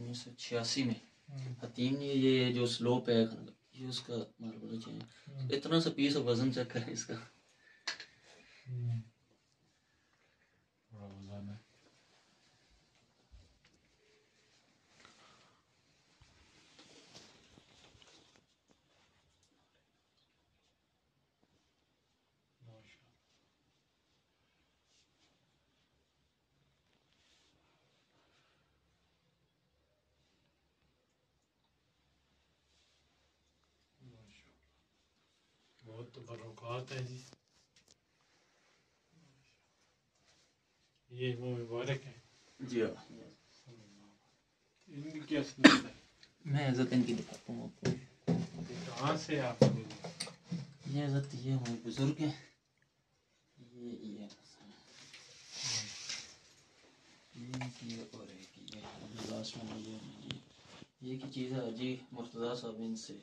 1986 में हतीम ने ये जो स्लोप है ये उसका मार्बल चाहिए। इतना सा पीस वजन चेक करें इसका। बड़ा वजन है। बहुत तो बरकत है जी। ये मुबारक है जी हाँ। इनकी क्या सुनत है? मैं इज्जत इनकी दिखाता हूँ आपको। कहाँ से आप ये इज्जत ये हमारे बुजुर्ग हैं। ये और एक लास्ट में ये की चीज़ है जी मुर्तज़ा साहब इनसे।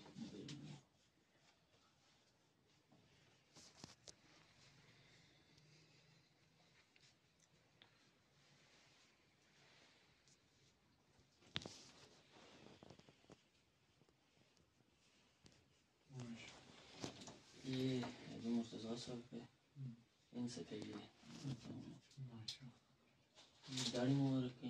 ये जो मुर्तज़ा साहब पे इनसे पे ये दाढ़ी मुबारक है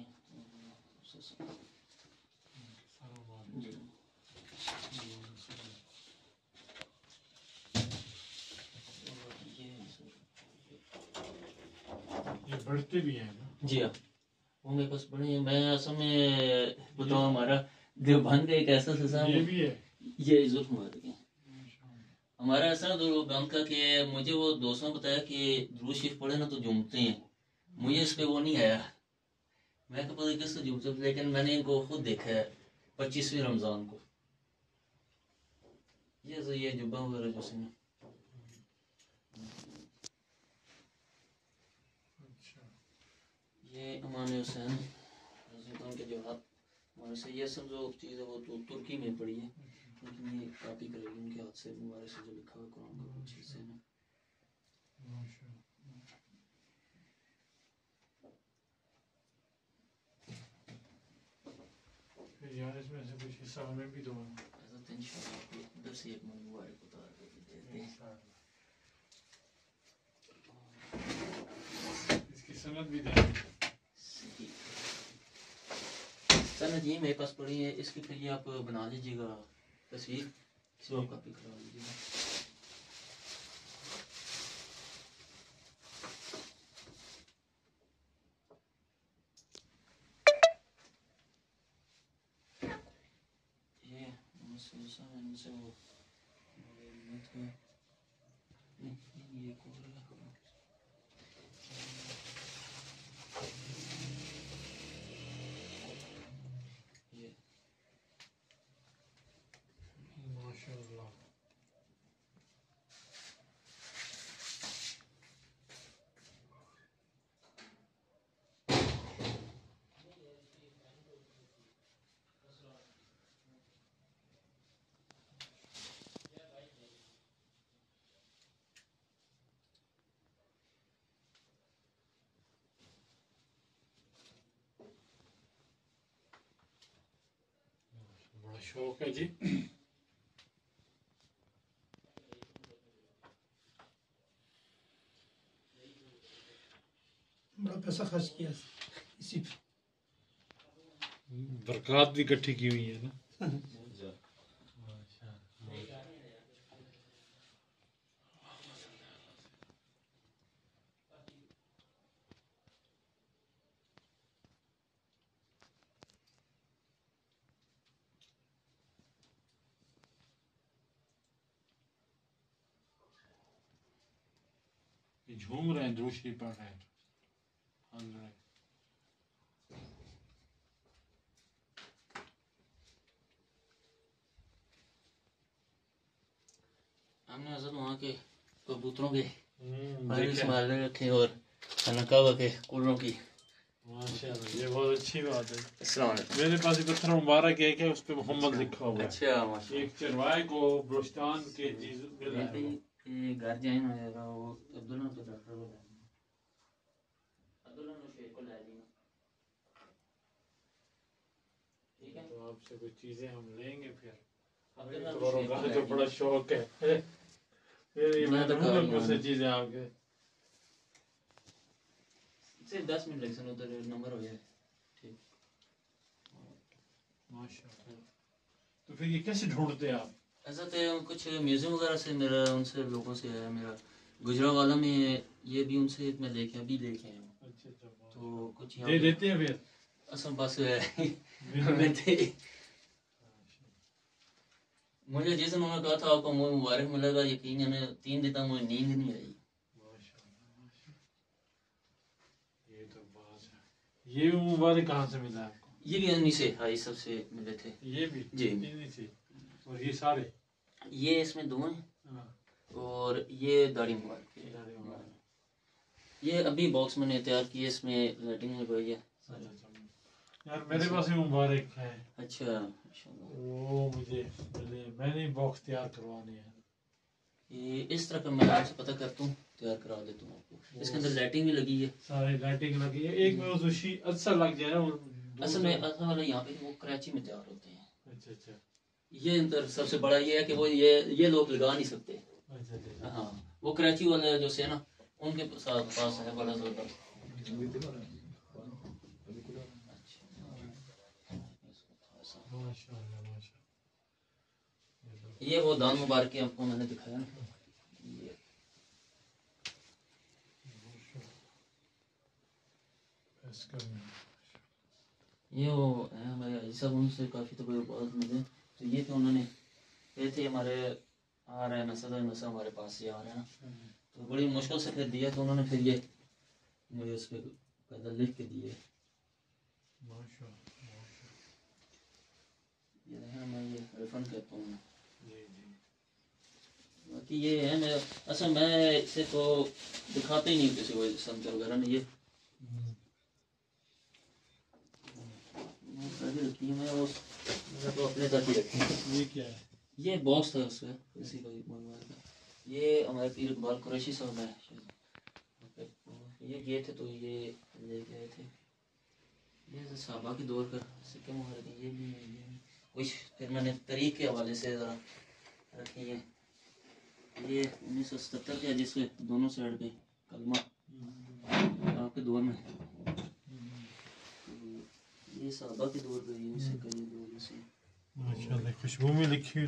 ये बढ़ते भी हैं ना? जी हाँ, वो मेरे पास बड़े हैं। मैं असल में बताऊँ हमारा देवबंद एक ऐसा सिलसिला ये भी है। ये जुल्फ मुबारक है हमारा ऐसा गम का कि मुझे वो दोस्तों ने बताया कि दुरूद शरीफ पढ़े ना तो झूमते हैं। मुझे इस पे वो नहीं आया। मैं तो पता किससे झूमते, लेकिन मैंने इनको खुद देखा है 25वीं रमजान को। ये जुब्बा वगैरह जो से ये अमान हुसैन के जो हाथ हमारे से ये समझो चीज़ है वो तो तुर्की में पड़ी है, लेकिन ये कॉपी करेगी उनके हाथ से मुबारक से जो लिखा हुआ कुरान का कुछ हिस्से में। यार इसमें से कुछ हिस्सा हमें भी दो। इंशाअल्लाह आपको इधर से एक मुबारक उतार के देते हैं। इसकी सनद भी दें। सनद ये मेरे पास पड़ी है, इसकी फिर ये आप बना लीजिएगा तस्वीर, इसको आप कॉपी करा लीजिएगा। ये इनसे वो ये माशाअल्लाह। बड़ा शौक है जी। बड़ा पैसा खर्च किया इसी पे। बरकत भी इकट्ठी की हुई है ना। ये झूम रहे हैं, दूसरी पढ़ रहे हैं, हंस रहे हैं। हमने असल वहाँ के कबूतरों के संभाल रखे और नकाबा के कुर्रों की। माशाअल्लाह, ये बहुत अच्छी बात है। अस्सलाम वालेकुम। मेरे पास एक पत्थर मुबारक एक है, उस पे मोहम्मद लिखा हुआ है। अच्छा माशाअल्लाह। एक चरवाहे को बलूचिस्तान के चीज मिला है। ये घर जाए ना वो अब्दुल्ला तो डॉक्टर को अब्दुल्ला ने शेख को ले लिया। ठीक आपसे कुछ चीजें हम लेंगे फिर आपके नाम तो शेख का है। जो बड़ा शौक है फिर ये मैं मैं तो लूंगा कर कुछ रहा चीजें आपके सिर्फ 10 मिनट लगे उधर नंबर हो जाए। ठीक। माशाल्लाह। तो फिर ये कैसे ढूंढते हैं आप? ऐसा तो कुछ म्यूजियम वगैरह से मेरा उनसे लोगों से है मेरा गुजरावाला में ये भी उनसे मैं लेके अभी लेके आया हूँ। अच्छा अच्छा तो कुछ यहाँ दे पे देते हैं फिर असम बस है मैं थे- मुझे जिस दिन उन्होंने कहा था आपको मुझे मुबारक मिलेगा यकीन है 3 दिन तक मुझे नींद नहीं आई। माशाल्लाह माशाल्लाह। ये तो बात है। ये भी मुबारक कहाँ से मिला आपको? ये भी उन्हीं से हाई सबसे मिले थे। ये भी जी। इन्हीं से और ये सारे ये इसमें 2 हैं हाँ, और ये दाढ़ी मुबारक है। दाढ़ी मुबारक। ये अभी बॉक्स मैंने तैयार किए इसमें लाइटिंग लगाई है। अच्छा, अच्छा। यार मेरे पास भी मुबारक है अच्छा माशाल्लाह। वो मुझे मिले मैंने बॉक्स तैयार करवाने हैं ये इस तरह का मैं आपसे पता करता हूँ तैयार करा देता हूँ आपको। इसके अंदर लाइटिंग भी लगी है। सारे लाइटिंग लगी है एक में उस अच्छा लग जाए ना असल में असल वाला यहाँ पे वो कराची में तैयार होते हैं। अच्छा अच्छा ये अंदर सबसे बड़ा ये है कि वो ये लोग लगा नहीं सकते। अच्छा अच्छा हाँ वो कराची वाले जो से ना उनके साथ पास है बड़ा जबरदस्त। माशाल्लाह माशाल्लाह। ये वो दान मुबारक के आपको मैंने दिखाया ना ये इसका ये वो है हमारे हाजी साहब उनसे काफ़ी तो कोई बात मिले तो ये थे उन्होंने ये थे हमारे आ रहे हैं नस्ल हमारे पास से आ रहे हैं ना तो बड़ी मुश्किल से फिर दिया तो उन्होंने फिर ये मुझे उस पर पैदल लिख के दिए। माशाल्लाह ये है मैं ये रिफंड करता हूँ। जी जी बाकी ये है मैं अच्छा मैं इसे तो दिखाते ही नहीं किसी को समझ वगैरह नहीं ये मैं कभी रखी है मैं वो मेरा तो अपने साथ ही रखी है। ये क्या है? ये बॉक्स था उसका इसी का मंगवाया था। ये हमारे पीर इकबाल कुरैशी साहब है ये गए थे तो ये ले गए थे। ये सहाबा के दौर का सिक्के मुहर के ये भी कुछ फिर मैंने तरीक के हवाले से ज़रा रखी है। ये 1977 के जिसके दोनों साइड पे कलमा आपके दौर में ये सहाबा के दौर पे ये सिक्का ये दौर से माशाल्लाह खुशबू में लिखी हुई